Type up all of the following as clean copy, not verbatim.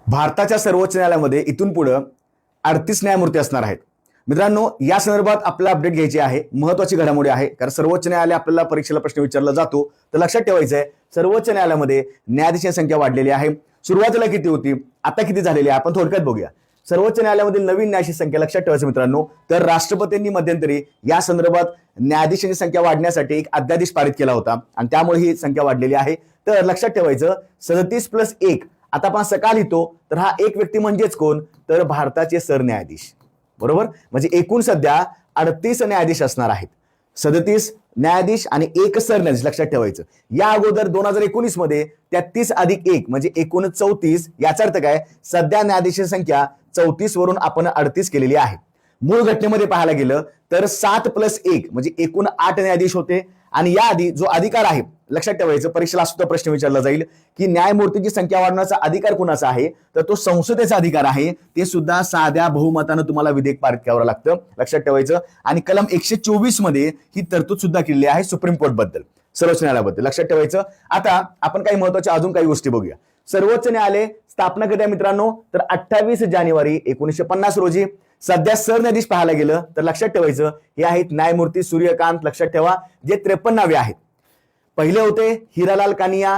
भारताच्या सर्वोच्च न्यायालयामध्ये इथून पुढे 38 न्यायमूर्ती असणार आहेत. मित्रांनो, या संदर्भात आपल्याला अपडेट घ्यायची आहे. महत्त्वाची घडामोडी आहे, कारण सर्वोच्च न्यायालय आपल्याला परीक्षेला प्रश्न विचारला जातो. तर लक्षात ठेवायचं आहे, सर्वोच्च न्यायालयामध्ये न्यायाधीशांची संख्या वाढलेली आहे. सुरुवातीला किती होती, आता किती झालेली आहे, आपण थोडक्यात बघूया. सर्वोच्च न्यायालयामधील नवीन न्यायाधीश संख्या लक्षात ठेवायचं मित्रांनो, तर राष्ट्रपतींनी मध्यंतरी या संदर्भात न्यायाधीशांची संख्या वाढण्यासाठी एक अध्यादेश पारित केला होता आणि त्यामुळे ही संख्या वाढलेली आहे. तर लक्षात ठेवायचं 37+1. आता आपण सकाळ लिहितो, तर हा एक व्यक्ती म्हणजेच कोण, तर भारताचे सरन्यायाधीश. बरोबर, म्हणजे एकूण सध्या 38 न्यायाधीश असणार आहेत. 37 न्यायाधीश आणि एक सरन्यायाधीश लक्षात ठेवायचं. या अगोदर 2019 मध्ये 33+1 म्हणजे एकूण 34. याचा अर्थ काय, सध्या न्यायाधीशांची संख्या 34 वरून आपण 38 केलेली आहे. मूळ घटनेमध्ये पाहायला गेलं तर 7+1 म्हणजे एकूण 8 न्यायाधीश होते. आणि याआधी जो अधिकार आहे, लक्षात ठेवायचं, परीक्षेला सुद्धा प्रश्न विचारला जाईल की न्यायमूर्तीची संख्या वाढवण्याचा अधिकार कुणाचा आहे, तर तो संसदेचा अधिकार आहे. ते सुद्धा साध्या बहुमतानं तुम्हाला विधेयक पारित करावं लागतं, लक्षात ठेवायचं. आणि कलम 124 मध्ये ही तरतूद सुद्धा केलेली आहे सुप्रीम कोर्ट बद्दल, सर्वोच्च न्यायालयाबद्दल, लक्षात ठेवायचं. आता आपण काही महत्त्वाच्या अजून काही गोष्टी बघूया. सर्वोच्च न्यायालय स्थापना कधी आहे मित्रांनो, तर 28 जानेवारी 1950 रोजी. सध्या सरन्यायाधीश पाहायला गेलं तर लक्षात ठेवायचं, हे आहेत न्यायमूर्ती सूर्यकांत, लक्षात ठेवा, जे 53 आहेत. पहिले होते हिरालाल कानिया.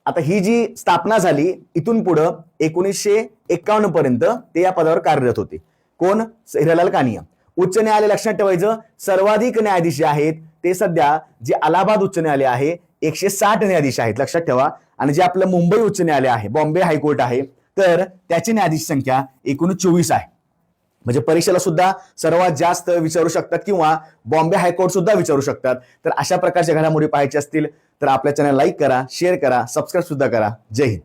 आता ही जी स्थापना झाली इथून पुढे 1951 पर्यंत ते या पदावर कार्यरत होते. कोण, हिरालाल कानिया. उच्च न्यायालय लक्षात ठेवायचं, सर्वाधिक न्यायाधीश आहेत ते सध्या जे अलाहाबाद उच्च न्यायालय आहे 160 न्यायाधीश आहेत, लक्षात ठेवा. आणि जे आपलं मुंबई उच्च न्यायालय आहे, बॉम्बे हायकोर्ट आहे, तर त्याची न्यायाधीश संख्या एकूण 24 आहे. म्हणजे परीक्षेला सुद्धा सर्वात जास्त विचारू शकतात किंवा बॉम्बे हायकोर्ट सुद्धा विचारू शकतात. तर अशा प्रकारच्या घडामोडी पाहायच्या असतील तर आपल्या चॅनल लाईक करा, शेअर करा, सबस्क्राईब सुद्धा करा. जय हिंद.